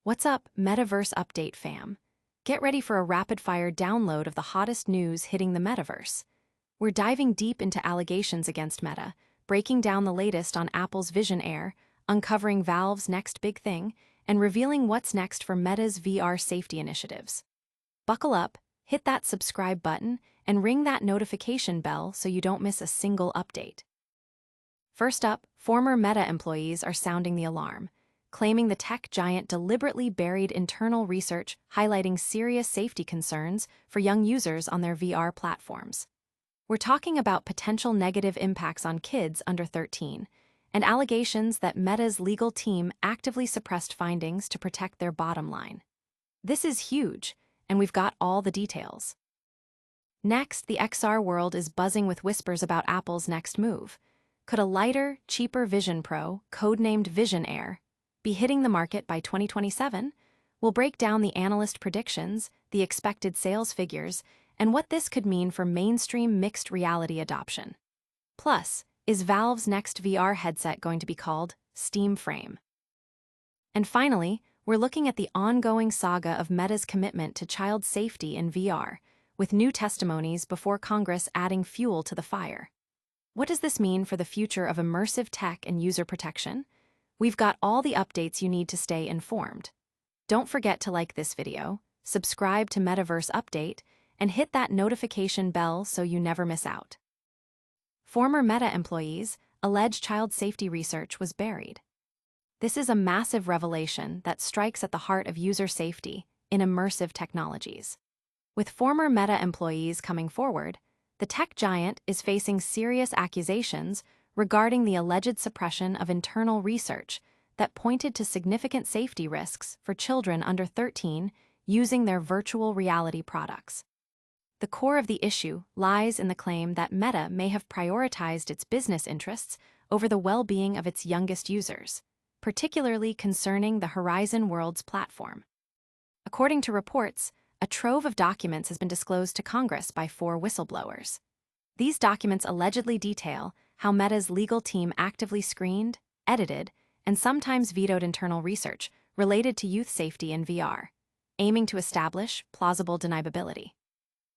What's up, Metaverse update fam? Get ready for a rapid-fire download of the hottest news hitting the Metaverse. We're diving deep into allegations against Meta, breaking down the latest on Apple's Vision Air, uncovering Valve's next big thing, and revealing what's next for Meta's VR safety initiatives. Buckle up, hit that subscribe button, and ring that notification bell so you don't miss a single update. First up, former Meta employees are sounding the alarm, claiming the tech giant deliberately buried internal research highlighting serious safety concerns for young users on their VR platforms. We're talking about potential negative impacts on kids under 13, and allegations that Meta's legal team actively suppressed findings to protect their bottom line. This is huge, and we've got all the details. Next, the XR world is buzzing with whispers about Apple's next move. Could a lighter, cheaper Vision Pro, codenamed Vision Air, be hitting the market by 2027? We'll break down the analyst predictions, the expected sales figures, and what this could mean for mainstream mixed reality adoption. Plus, is Valve's next VR headset going to be called Steam Frame? And finally, we're looking at the ongoing saga of Meta's commitment to child safety in VR, with new testimonies before Congress adding fuel to the fire. What does this mean for the future of immersive tech and user protection? We've got all the updates you need to stay informed. Don't forget to like this video, subscribe to Metaverse Update, and hit that notification bell so you never miss out. Former Meta employees allege child safety research was buried. This is a massive revelation that strikes at the heart of user safety in immersive technologies. With former Meta employees coming forward, the tech giant is facing serious accusations regarding the alleged suppression of internal research that pointed to significant safety risks for children under 13 using their virtual reality products. The core of the issue lies in the claim that Meta may have prioritized its business interests over the well-being of its youngest users, particularly concerning the Horizon Worlds platform. According to reports, a trove of documents has been disclosed to Congress by 4 whistleblowers. These documents allegedly detail how Meta's legal team actively screened, edited, and sometimes vetoed internal research related to youth safety in VR, aiming to establish plausible deniability.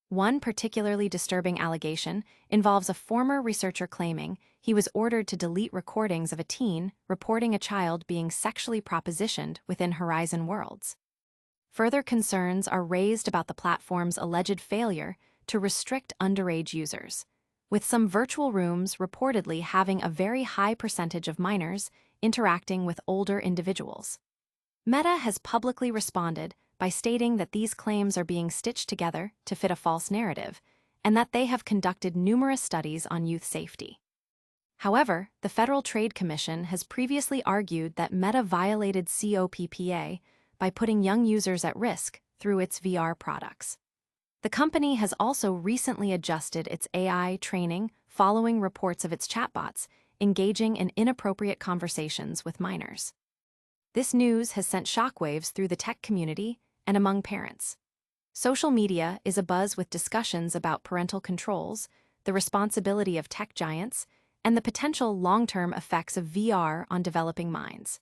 One particularly disturbing allegation involves a former researcher claiming he was ordered to delete recordings of a teen reporting a child being sexually propositioned within Horizon Worlds. Further concerns are raised about the platform's alleged failure to restrict underage users, with some virtual rooms reportedly having a very high percentage of minors interacting with older individuals. Meta has publicly responded by stating that these claims are being stitched together to fit a false narrative, and that they have conducted numerous studies on youth safety. However, the Federal Trade Commission has previously argued that Meta violated COPPA by putting young users at risk through its VR products. The company has also recently adjusted its AI training following reports of its chatbots engaging in inappropriate conversations with minors. This news has sent shockwaves through the tech community and among parents. Social media is abuzz with discussions about parental controls, the responsibility of tech giants, and the potential long-term effects of VR on developing minds.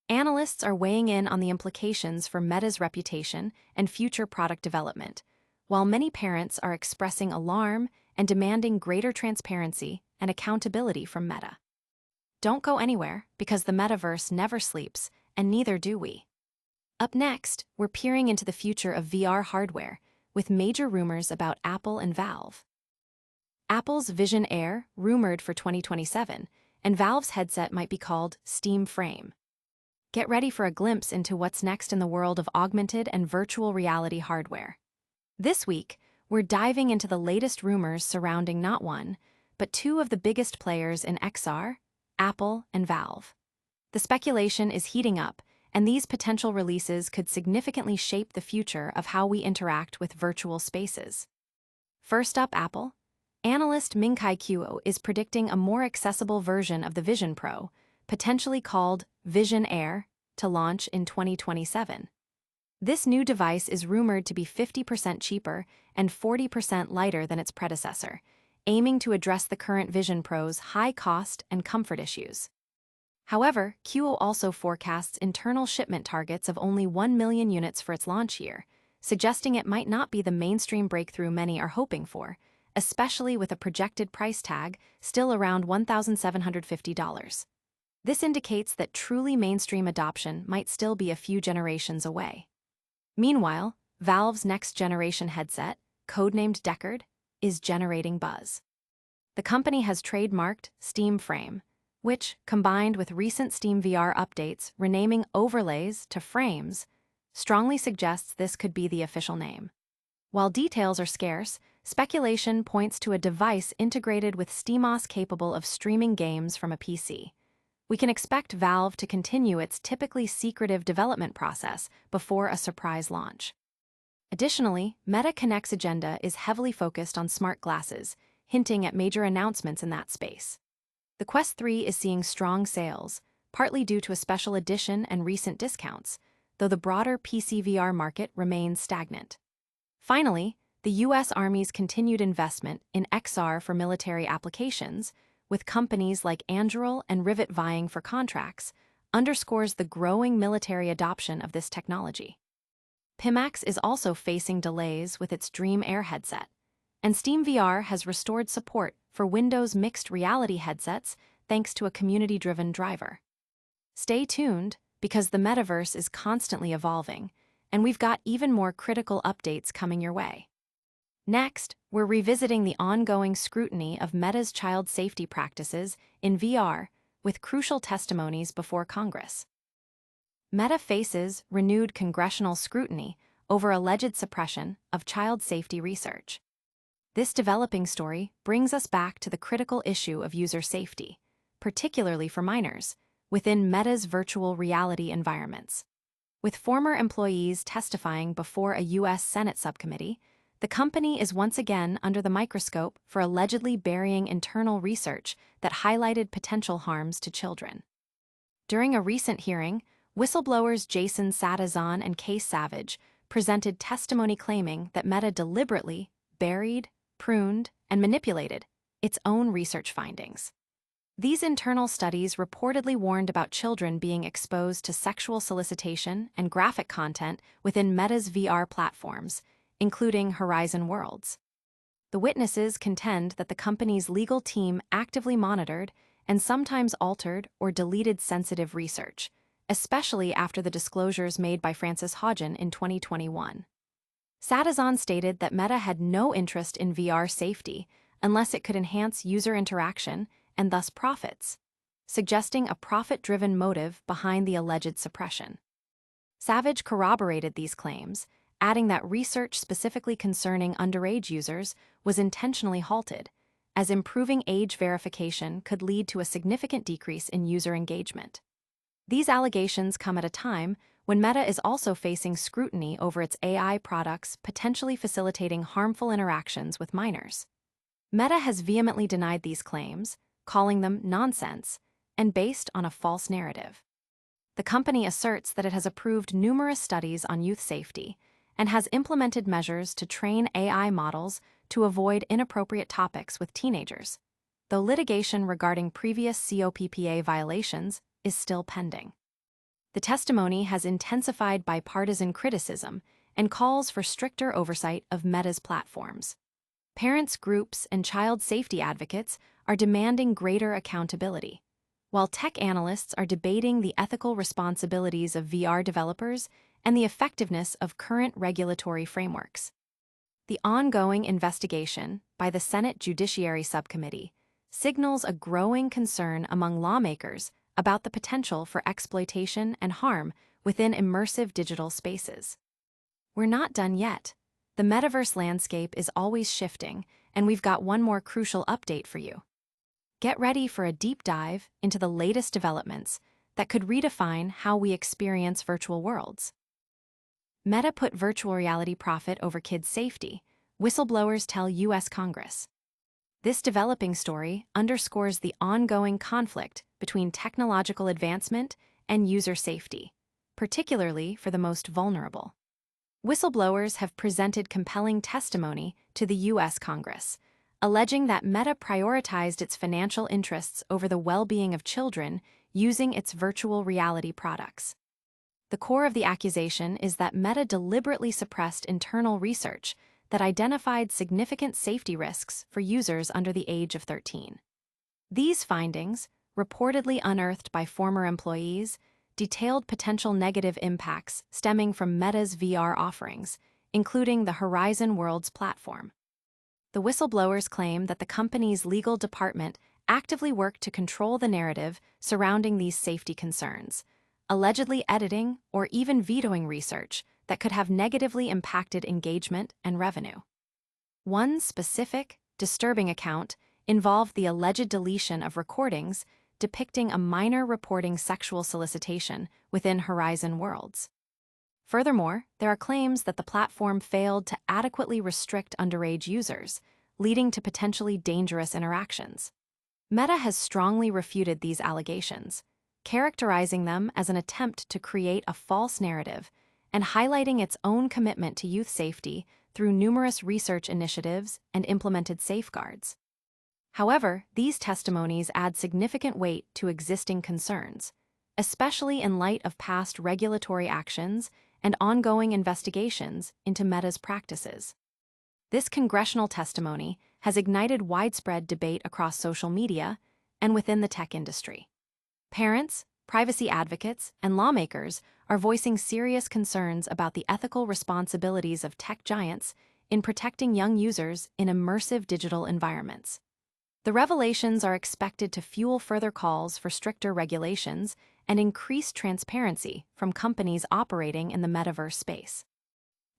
Analysts are weighing in on the implications for Meta's reputation and future product development, while many parents are expressing alarm and demanding greater transparency and accountability from Meta. Don't go anywhere, because the Metaverse never sleeps, and neither do we. Up next, we're peering into the future of VR hardware, with major rumors about Apple and Valve. Apple's Vision Air, rumored for 2027, and Valve's headset might be called Steam Frame. Get ready for a glimpse into what's next in the world of augmented and virtual reality hardware. This week, we're diving into the latest rumors surrounding not one, but 2 of the biggest players in XR, Apple and Valve. The speculation is heating up, and these potential releases could significantly shape the future of how we interact with virtual spaces. First up, Apple. Analyst Ming-Chi Kuo is predicting a more accessible version of the Vision Pro, potentially called Vision Air, to launch in 2027. This new device is rumored to be 50% cheaper and 40% lighter than its predecessor, aiming to address the current Vision Pro's high cost and comfort issues. However, QO also forecasts internal shipment targets of only 1 million units for its launch year, suggesting it might not be the mainstream breakthrough many are hoping for, especially with a projected price tag still around $1,750. This indicates that truly mainstream adoption might still be a few generations away. Meanwhile, Valve's next-generation headset, codenamed Deckard, is generating buzz. The company has trademarked Steam Frame, which, combined with recent Steam VR updates renaming overlays to frames, strongly suggests this could be the official name. While details are scarce, speculation points to a device integrated with SteamOS capable of streaming games from a PC. We can expect Valve to continue its typically secretive development process before a surprise launch. Additionally, Meta Connect's agenda is heavily focused on smart glasses, hinting at major announcements in that space. The Quest 3 is seeing strong sales, partly due to a special edition and recent discounts, though the broader PC VR market remains stagnant. Finally, the U.S. Army's continued investment in XR for military applications, with companies like Anduril and Rivet vying for contracts, underscores the growing military adoption of this technology. Pimax is also facing delays with its Dream Air headset, and Steam VR has restored support for Windows mixed reality headsets thanks to a community-driven driver. Stay tuned, because the metaverse is constantly evolving, and we've got even more critical updates coming your way. Next, we're revisiting the ongoing scrutiny of Meta's child safety practices in VR, with crucial testimonies before Congress. Meta faces renewed congressional scrutiny over alleged suppression of child safety research. This developing story brings us back to the critical issue of user safety, particularly for minors, within Meta's virtual reality environments. With former employees testifying before a U.S. Senate subcommittee, the company is once again under the microscope for allegedly burying internal research that highlighted potential harms to children. During a recent hearing, whistleblowers Jason Satizan and Case Savage presented testimony claiming that Meta deliberately buried, pruned, and manipulated its own research findings. These internal studies reportedly warned about children being exposed to sexual solicitation and graphic content within Meta's VR platforms, including Horizon Worlds. The witnesses contend that the company's legal team actively monitored and sometimes altered or deleted sensitive research, especially after the disclosures made by Frances Hodgen in 2021. Satizan stated that Meta had no interest in VR safety unless it could enhance user interaction and thus profits, suggesting a profit-driven motive behind the alleged suppression. Savage corroborated these claims, adding that research specifically concerning underage users was intentionally halted, as improving age verification could lead to a significant decrease in user engagement. These allegations come at a time when Meta is also facing scrutiny over its AI products potentially facilitating harmful interactions with minors. Meta has vehemently denied these claims, calling them nonsense and based on a false narrative. The company asserts that it has approved numerous studies on youth safety and has implemented measures to train AI models to avoid inappropriate topics with teenagers, though litigation regarding previous COPPA violations is still pending. The testimony has intensified bipartisan criticism and calls for stricter oversight of Meta's platforms. Parents' groups and child safety advocates are demanding greater accountability, while tech analysts are debating the ethical responsibilities of VR developers and the effectiveness of current regulatory frameworks. The ongoing investigation by the Senate Judiciary Subcommittee signals a growing concern among lawmakers about the potential for exploitation and harm within immersive digital spaces. We're not done yet. The metaverse landscape is always shifting, and we've got one more crucial update for you. Get ready for a deep dive into the latest developments that could redefine how we experience virtual worlds. Meta put virtual reality profit over kids' safety, whistleblowers tell U.S. Congress. This developing story underscores the ongoing conflict between technological advancement and user safety, particularly for the most vulnerable. Whistleblowers have presented compelling testimony to the U.S. Congress, alleging that Meta prioritized its financial interests over the well-being of children using its virtual reality products. The core of the accusation is that Meta deliberately suppressed internal research that identified significant safety risks for users under the age of 13. These findings, reportedly unearthed by former employees, detailed potential negative impacts stemming from Meta's VR offerings, including the Horizon Worlds platform. The whistleblowers claim that the company's legal department actively worked to control the narrative surrounding these safety concerns, allegedly editing or even vetoing research that could have negatively impacted engagement and revenue. One specific, disturbing account involved the alleged deletion of recordings depicting a minor reporting sexual solicitation within Horizon Worlds. Furthermore, there are claims that the platform failed to adequately restrict underage users, leading to potentially dangerous interactions. Meta has strongly refuted these allegations, characterizing them as an attempt to create a false narrative and highlighting its own commitment to youth safety through numerous research initiatives and implemented safeguards. However, these testimonies add significant weight to existing concerns, especially in light of past regulatory actions and ongoing investigations into Meta's practices. This congressional testimony has ignited widespread debate across social media and within the tech industry. Parents, privacy advocates, and lawmakers are voicing serious concerns about the ethical responsibilities of tech giants in protecting young users in immersive digital environments. The revelations are expected to fuel further calls for stricter regulations and increased transparency from companies operating in the metaverse space.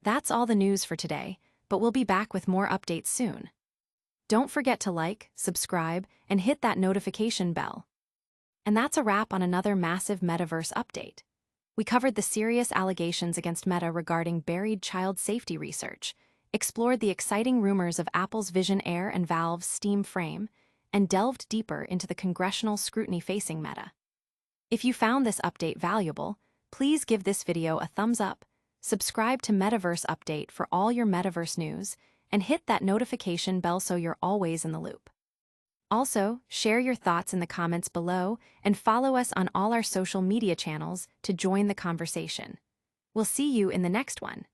That's all the news for today, but we'll be back with more updates soon. Don't forget to like, subscribe, and hit that notification bell. And that's a wrap on another massive metaverse update. We covered the serious allegations against Meta regarding buried child safety research, explored the exciting rumors of Apple's Vision Air and Valve's Steam Frame, and delved deeper into the congressional scrutiny facing Meta. If you found this update valuable, please give this video a thumbs up, subscribe to Metaverse Update for all your Metaverse news, and hit that notification bell so you're always in the loop. Also, share your thoughts in the comments below and follow us on all our social media channels to join the conversation. We'll see you in the next one.